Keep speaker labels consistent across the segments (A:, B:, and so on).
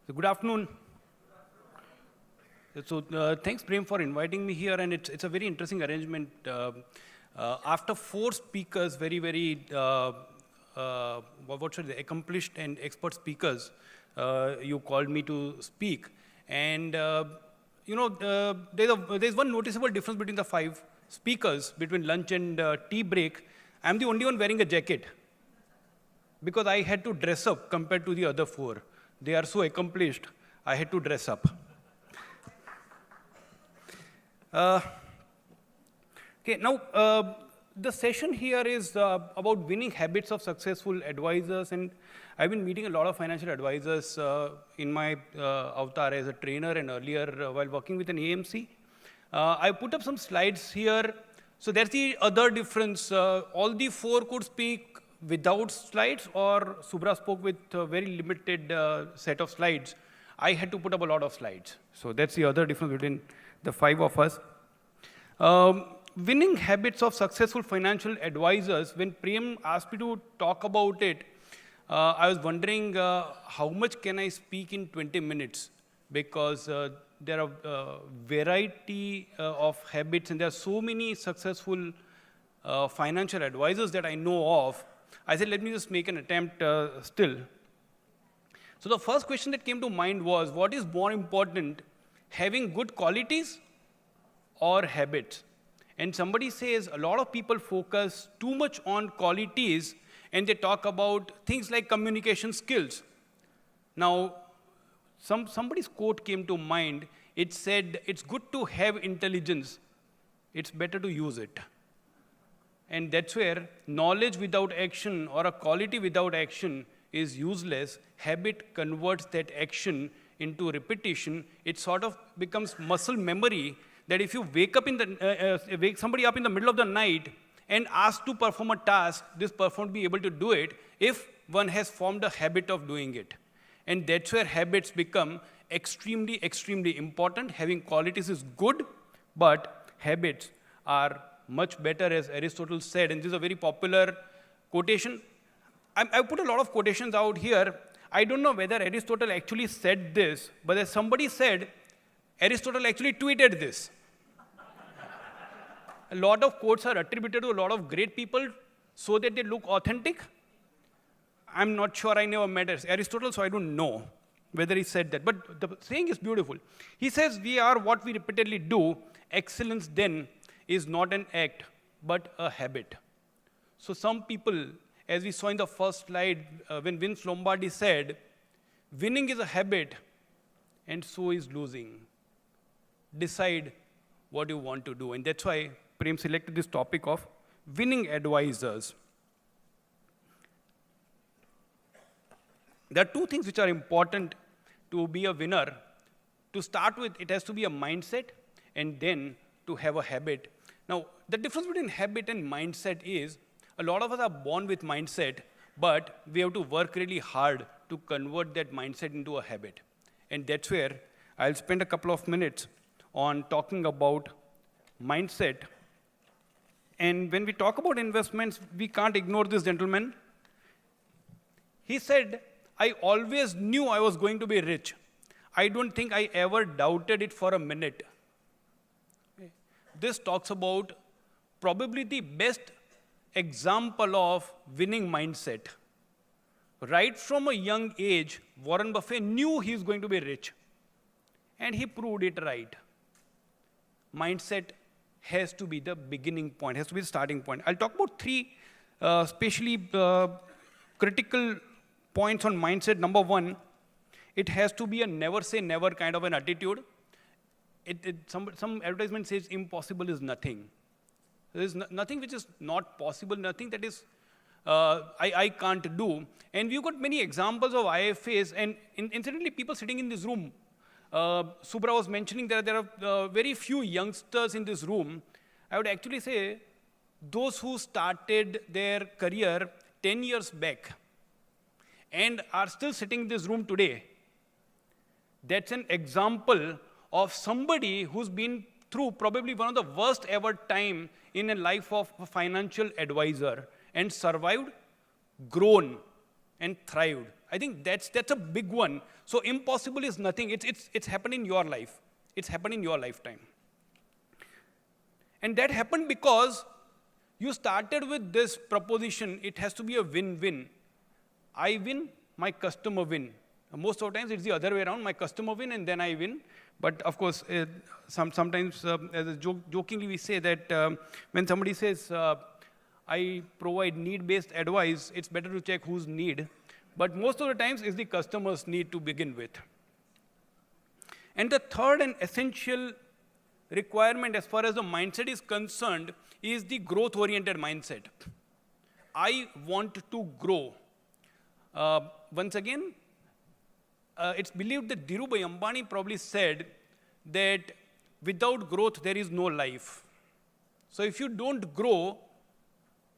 A: So good afternoon. Thanks, Prem, for inviting me here, and it's a very interesting arrangement. After four speakers, what should I say, accomplished and expert speakers, you called me to speak. And there's one noticeable difference between the five speakers, between lunch and tea break. I'm the only one wearing a jacket because I had to dress up compared to the other four. They are so accomplished, I had to dress up. Okay, now the session here is about winning habits of successful advisors, and I've been meeting a lot of financial advisors in my avatar as a trainer and earlier while working with an AMC. I put up some slides here. So that's the other difference. All the four could speak without slides, or Subra spoke with a very limited set of slides. I had to put up a lot of slides. So that's the other difference between the five of us. Winning habits of successful financial advisors, when Prem asked me to talk about it, I was wondering how much can I speak in 20 minutes? Because there are variety of habits, and there are so many successful financial advisors that I know of. I said, let me just make an attempt still. So the first question that came to mind was, what is more important, having good qualities or habits? And somebody says a lot of people focus too much on qualities, and they talk about things like communication skills. Now, somebody's quote came to mind. It said, it's good to have intelligence. It's better to use it. And that's where knowledge without action or a quality without action is useless. Habit converts that action into repetition. It sort of becomes muscle memory, that if you wake somebody up in the middle of the night and ask to perform a task, this person won't be able to do it if one has formed a habit of doing it. And that's where habits become extremely, extremely important. Having qualities is good, but habits are much better, as Aristotle said. And this is a very popular quotation. I put a lot of quotations out here. I don't know whether Aristotle actually said this, but as somebody said, Aristotle actually tweeted this. A lot of quotes are attributed to a lot of great people so that they look authentic. I'm not sure, I never met Aristotle, so I don't know whether he said that. But the saying is beautiful. He says, we are what we repeatedly do. Excellence then is not an act, but a habit. So some people, as we saw in the first slide, when Vince Lombardi said, winning is a habit, and so is losing. Decide what you want to do. And that's why Prem selected this topic of winning advisors. There are two things which are important to be a winner. To start with, it has to be a mindset, and then to have a habit. Now, the difference between habit and mindset is, a lot of us are born with mindset, but we have to work really hard to convert that mindset into a habit. And that's where I'll spend a couple of minutes on talking about mindset. And when we talk about investments, we can't ignore this gentleman. He said, I always knew I was going to be rich. I don't think I ever doubted it for a minute. This talks about probably the best example of winning mindset. Right from a young age, Warren Buffett knew he was going to be rich. And he proved it right. Mindset has to be the beginning point, has to be the starting point. I'll talk about three especially critical points on mindset. Number one, it has to be a never say never kind of an attitude. Some advertisement says impossible is nothing. There is nothing which is not possible, nothing that is I can't do. And we've got many examples of IFAs, and incidentally, people sitting in this room, Subra was mentioning that there are very few youngsters in this room. I would actually say those who started their career 10 years back and are still sitting in this room today, that's an example of somebody who's been through probably one of the worst ever time in a life of a financial advisor and survived, grown, and thrived. I think that's a big one. So impossible is nothing. It's happened in your life. It's happened in your lifetime. And that happened because you started with this proposition, it has to be a win-win. I win, my customer win. Most of the times it's the other way around, my customer win and then I win. But of course, sometimes as a jokingly we say that when somebody says, I provide need-based advice, it's better to check whose need. But most of the times it's the customer's need to begin with. And the third and essential requirement as far as the mindset is concerned is the growth-oriented mindset. I want to grow. Once again, it's believed that Dhirubhai Ambani probably said that without growth, there is no life. So if you don't grow,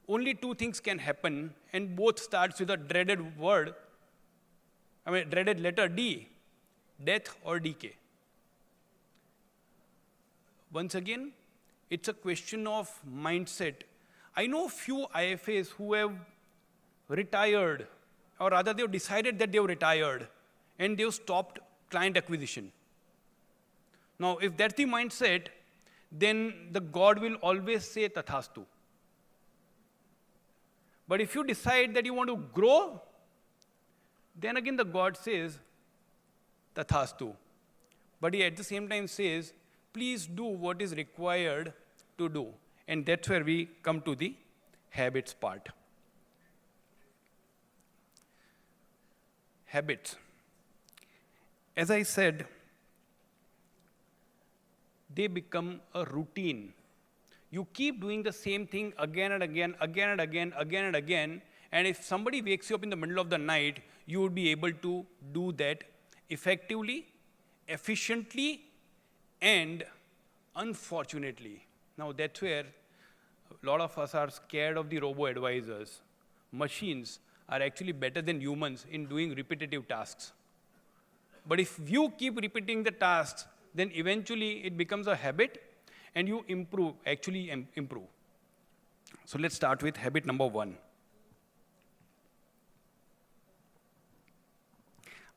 A: only two things can happen, and both starts with a dreaded word, dreaded letter D, death or decay. Once again, it's a question of mindset. I know few IFAs who have retired, or rather they've decided that they've retired, and they've stopped client acquisition. Now, if that's the mindset, then the God will always say Tathastu. But if you decide that you want to grow, then again the God says Tathastu. But he at the same time says, please do what is required to do. And that's where we come to the habits part. Habits. As I said, they become a routine. You keep doing the same thing again and again, again and again, again and again, and if somebody wakes you up in the middle of the night, you would be able to do that effectively, efficiently, and unfortunately. Now that's where a lot of us are scared of the robo-advisors. Machines are actually better than humans in doing repetitive tasks. But if you keep repeating the tasks, then eventually it becomes a habit, and you actually improve. So let's start with habit number 1.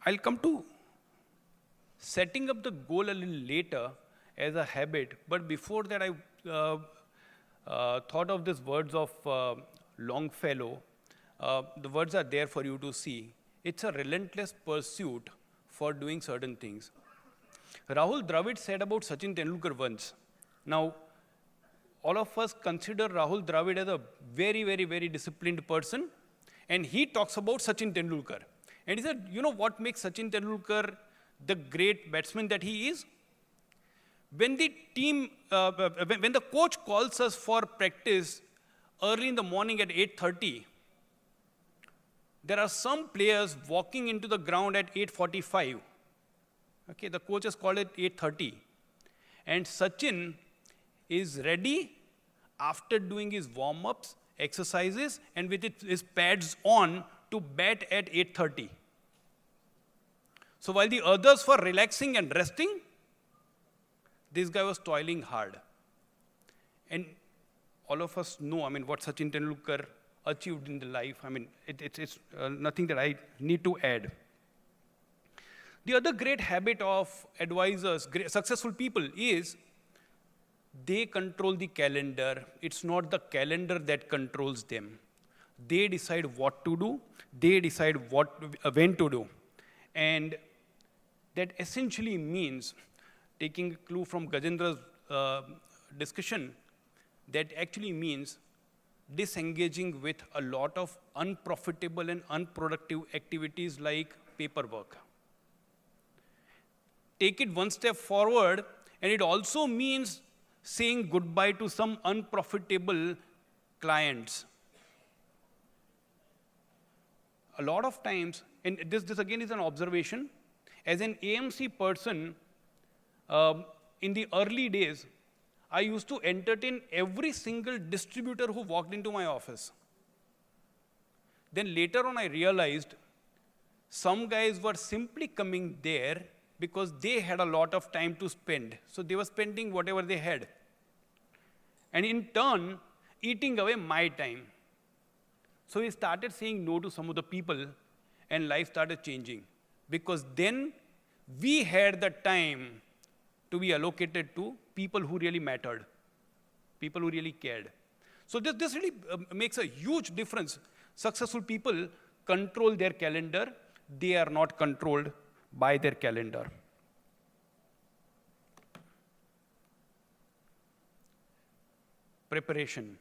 A: I'll come to setting up the goal a little later as a habit, but before that I thought of these words of Longfellow. The words are there for you to see. It's a relentless pursuit for doing certain things. Rahul Dravid said about Sachin Tendulkar once. Now, all of us consider Rahul Dravid as a very, very, very disciplined person, and he talks about Sachin Tendulkar. And he said, you know what makes Sachin Tendulkar the great batsman that he is? When the team, when the coach calls us for practice early in the morning at 8:30, there are some players walking into the ground at 8:45. Okay, the coach has called it 8:30. And Sachin is ready after doing his warm-ups, exercises, and with his pads on to bat at 8:30. So while the others were relaxing and resting, this guy was toiling hard. And all of us know, what Sachin Tendulkar achieved in the life. It's nothing that I need to add. The other great habit of advisors, successful people, is they control the calendar. It's not the calendar that controls them. They decide what to do. They decide when to do. And that essentially means, taking a clue from Gajendra's discussion, that actually means disengaging with a lot of unprofitable and unproductive activities like paperwork. Take it one step forward, and it also means saying goodbye to some unprofitable clients. A lot of times, and this again is an observation, as an AMC person, in the early days, I used to entertain every single distributor who walked into my office. Then later on, I realized some guys were simply coming there because they had a lot of time to spend. So they were spending whatever they had. And in turn, eating away my time. So we started saying no to some of the people. and life started changing. Because then we had the time to be allocated to people who really mattered, people who really cared. So this really makes a huge difference. Successful people control their calendar. They are not controlled by their calendar. Preparation.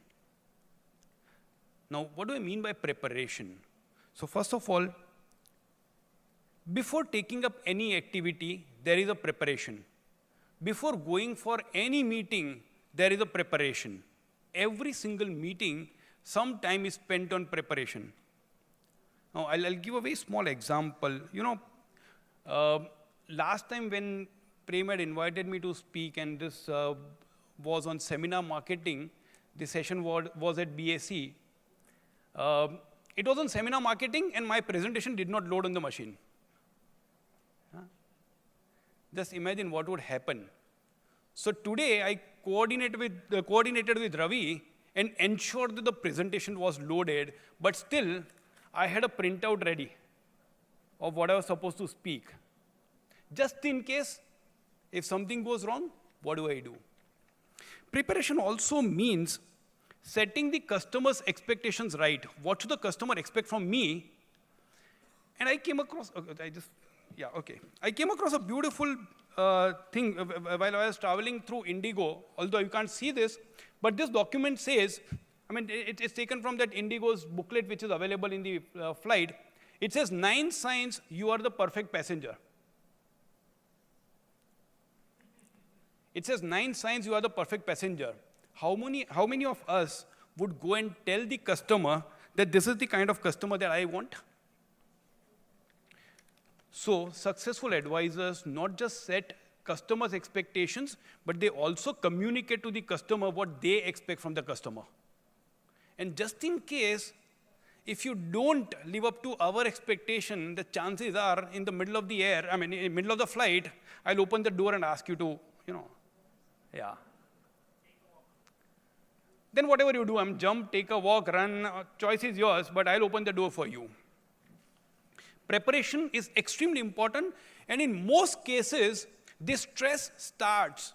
A: Now, what do I mean by preparation? So first of all, before taking up any activity, there is a preparation. Before going for any meeting, there is a preparation. Every single meeting, some time is spent on preparation. Now, I'll give a very small example. Last time when Prem had invited me to speak, and this was on seminar marketing, the session was at BAC. It was on seminar marketing, and my presentation did not load on the machine. Just imagine what would happen. So today, I coordinated with Ravi and ensured that the presentation was loaded, but still, I had a printout ready of what I was supposed to speak. Just in case, if something goes wrong, what do I do? Preparation also means setting the customer's expectations right. What should the customer expect from me? And I came across, I came across a beautiful thing while I was traveling through Indigo, although you can't see this, but this document says, it's taken from that Indigo's booklet which is available in the flight. It says 9 signs you are the perfect passenger. It says 9 signs you are the perfect passenger. How many of us would go and tell the customer that this is the kind of customer that I want? So successful advisors not just set customers' expectations, but they also communicate to the customer what they expect from the customer. And just in case, if you don't live up to our expectation, the chances are in the middle of the in the middle of the flight, I'll open the door and ask you to, Then whatever you do, jump, take a walk, run, choice is yours, but I'll open the door for you. Preparation is extremely important, and in most cases, the stress starts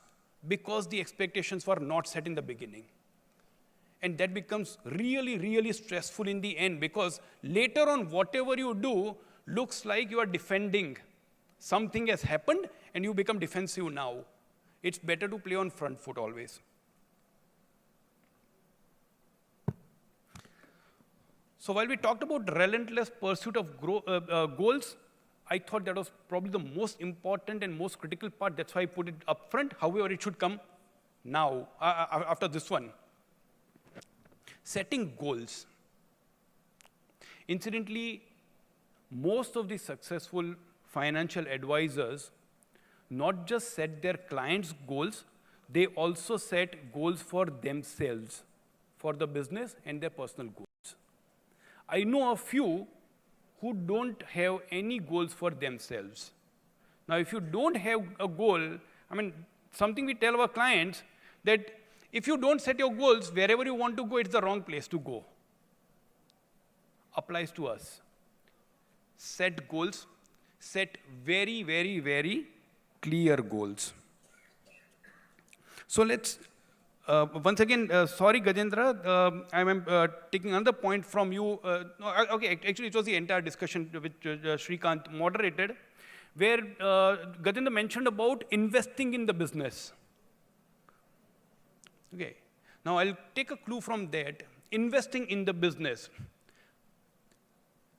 A: because the expectations were not set in the beginning. And that becomes really, really stressful in the end, because later on, whatever you do looks like you are defending. Something has happened, and you become defensive now. It's better to play on front foot always. So while we talked about relentless pursuit of goals, I thought that was probably the most important and most critical part. That's why I put it up front. However, it should come now, after this one. Setting goals. Incidentally, most of the successful financial advisors not just set their clients' goals, they also set goals for themselves, for the business and their personal goals. I know a few who don't have any goals for themselves. Now, if you don't have a goal, something we tell our clients that if you don't set your goals, wherever you want to go, it's the wrong place to go. Applies to us. Set goals. Set very, very, very clear goals. So let's, once again, sorry, Gajendra, I'm taking another point from you. Okay, actually, it was the entire discussion which Srikanth moderated, where Gajendra mentioned about investing in the business. Okay, now I'll take a clue from that. Investing in the business.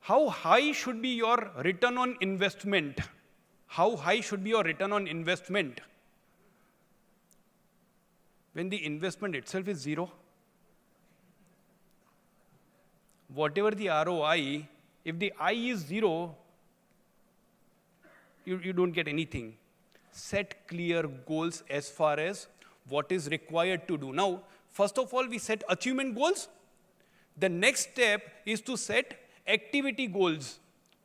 A: How high should be your return on investment? How high should be your return on investment? When the investment itself is zero? Whatever the ROI, if the I is zero, you don't get anything. Set clear goals as far as what is required to do. Now, first of all, we set achievement goals. The next step is to set activity goals.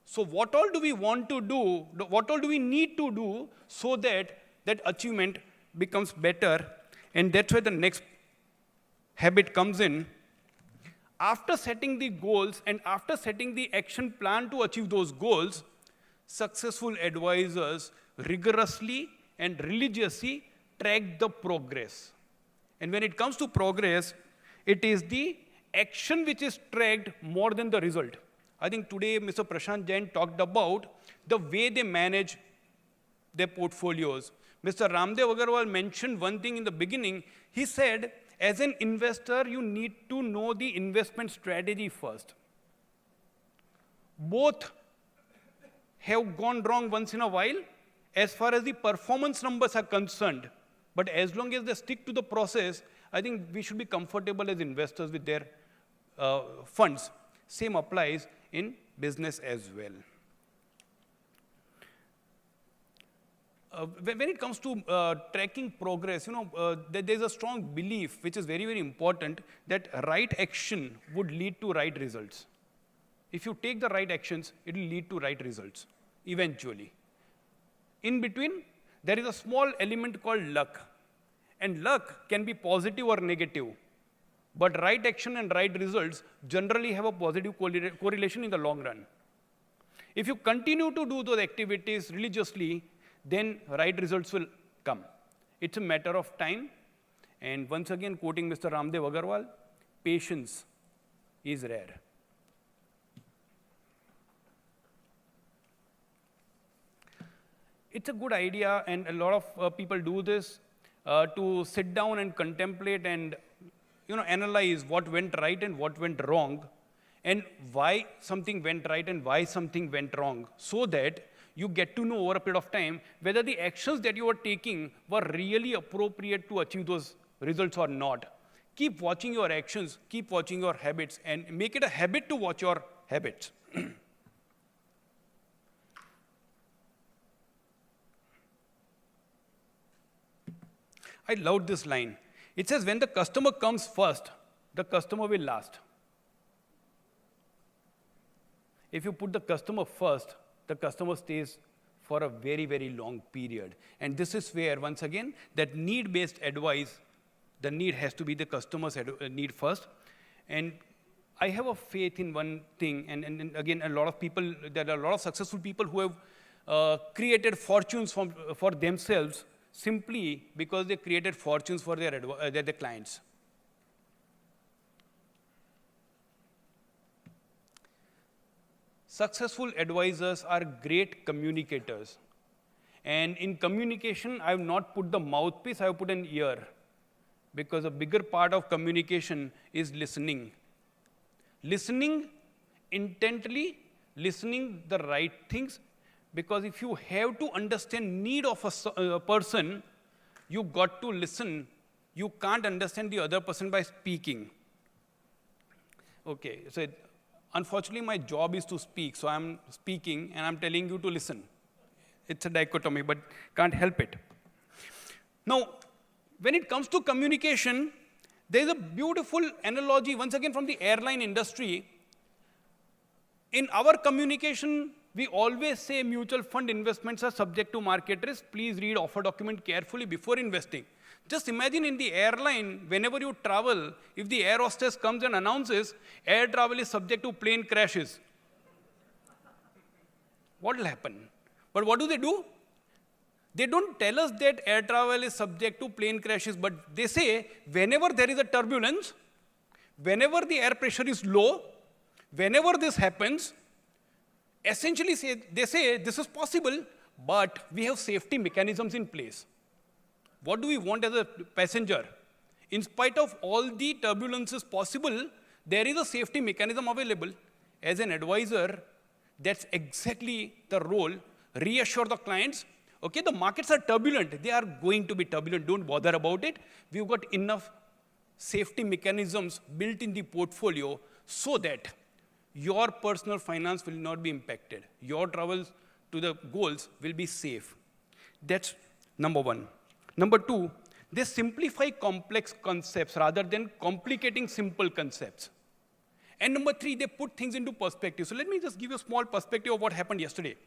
A: So what all do we want to do? What all do we need to do so that that achievement becomes better? And that's where the next habit comes in. after setting the goals and after setting the action plan to achieve those goals, successful advisors rigorously and religiously track the progress. And when it comes to progress, it is the action which is tracked more than the result. I think today Mr. Prashant Jain talked about the way they manage their portfolios. Mr. Ramdev Agarwal mentioned one thing in the beginning. He said, as an investor, you need to know the investment strategy first. Both have gone wrong once in a while as far as the performance numbers are concerned. But as long as they stick to the process, I think we should be comfortable as investors with their funds. Same applies in business as well. When it comes to tracking progress, there's a strong belief, which is very, very important, that right action would lead to right results. If you take the right actions, it will lead to right results, eventually. In between, there is a small element called luck. And luck can be positive or negative. But right action and right results generally have a positive correlation in the long run. If you continue to do those activities religiously, then right results will come. It's a matter of time. And once again, quoting Mr. Ramdev Agarwal, patience is rare. It's a good idea, and a lot of people do this, to sit down and contemplate and analyze what went right and what went wrong, and why something went right and why something went wrong, so that you get to know over a period of time whether the actions that you are taking were really appropriate to achieve those results or not. Keep watching your actions, keep watching your habits, and make it a habit to watch your habits. I loved this line. It says, when the customer comes first, the customer will last. If you put the customer first, the customer stays for a very, very long period. And this is where, once again, that need-based advice, the need has to be the customer's need first. And I have a faith in one thing, and again, there are a lot of successful people who have created fortunes for themselves simply because they created fortunes for their clients. Successful advisors are great communicators. And in communication, I have not put the mouthpiece, I have put an ear. Because a bigger part of communication is listening. Listening intently, listening the right things. Because if you have to understand need of a person, you got to listen. You can't understand the other person by speaking. Okay, so unfortunately, my job is to speak. So I'm speaking, and I'm telling you to listen. It's a dichotomy, but can't help it. Now, when it comes to communication, there's a beautiful analogy, once again, from the airline industry. In our communication, we always say mutual fund investments are subject to market risk. Please read offer document carefully before investing. Just imagine in the airline, whenever you travel, if the air hostess comes and announces, air travel is subject to plane crashes. What will happen? But what do? They don't tell us that air travel is subject to plane crashes, but they say whenever there is a turbulence, whenever the air pressure is low, whenever this happens, essentially they say this is possible, but we have safety mechanisms in place. What do we want as a passenger? In spite of all the turbulences possible, there is a safety mechanism available. As an advisor, that's exactly the role. Reassure the clients. Okay, the markets are turbulent. They are going to be turbulent. Don't bother about it. We've got enough safety mechanisms built in the portfolio so that your personal finance will not be impacted. Your travels to the goals will be safe. That's number one. Number two, they simplify complex concepts rather than complicating simple concepts. And number three, they put things into perspective. So let me just give you a small perspective of what happened yesterday.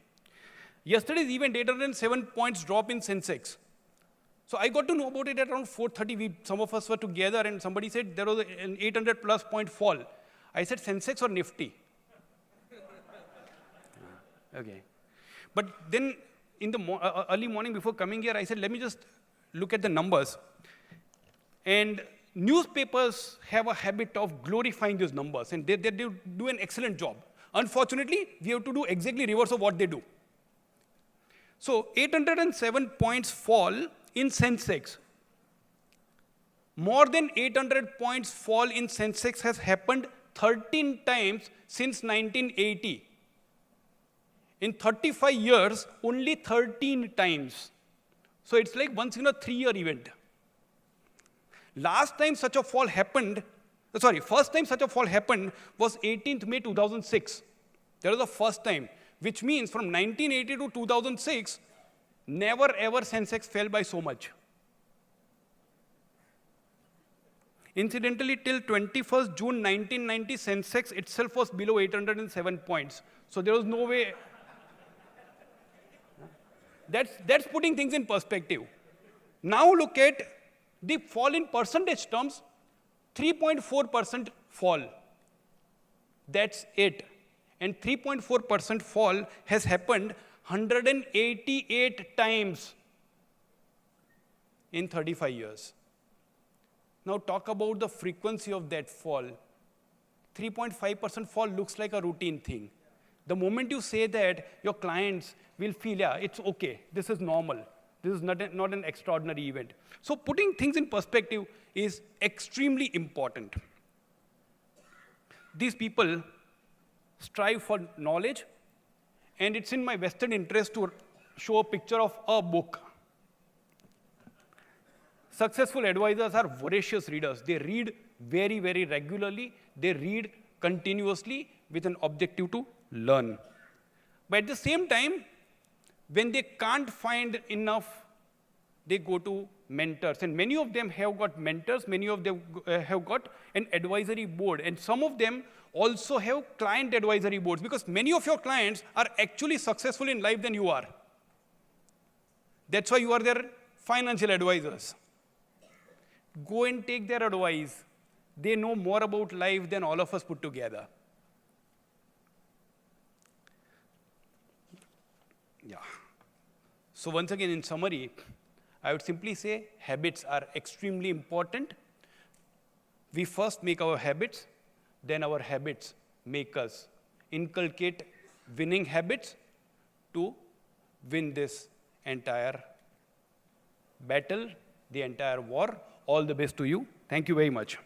A: Yesterday's event, 807 points drop in Sensex. So I got to know about it at around 4:30. Some of us were together, and somebody said there was an 800+ point fall. I said Sensex or Nifty? Okay. But then in the early morning before coming here, I said, let me just look at the numbers. And newspapers have a habit of glorifying these numbers, and they do an excellent job. Unfortunately, we have to do exactly reverse of what they do. So 807 points fall in Sensex. More than 800 points fall in Sensex has happened 13 times since 1980. In 35 years, only 13 times. So it's like once in a 3-year event. First time such a fall happened was 18th May 2006. That was the first time, which means from 1980 to 2006, never ever Sensex fell by so much. Incidentally, till 21st June 1990, Sensex itself was below 807 points. So there was no way. That's putting things in perspective. Now look at the fall in percentage terms, 3.4% fall. That's it. And 3.4% fall has happened 188 times in 35 years. Now talk about the frequency of that fall. 3.5% fall looks like a routine thing. The moment you say that, your clients will feel, yeah, it's okay, this is normal. This is not an extraordinary event. So putting things in perspective is extremely important. These people strive for knowledge, and it's in my vested interest to show a picture of a book. Successful advisors are voracious readers. They read very, very regularly. They read continuously with an objective to learn. But at the same time, when they can't find enough, they go to mentors. And many of them have got mentors. Many of them have got an advisory board. And some of them also have client advisory boards, because many of your clients are actually successful in life than you are. That's why you are their financial advisors. Go and take their advice. They know more about life than all of us put together. Yeah. So once again, in summary, I would simply say habits are extremely important. We first make our habits, then our habits make us. Inculcate winning habits to win this entire battle, the entire war. All the best to you. Thank you very much.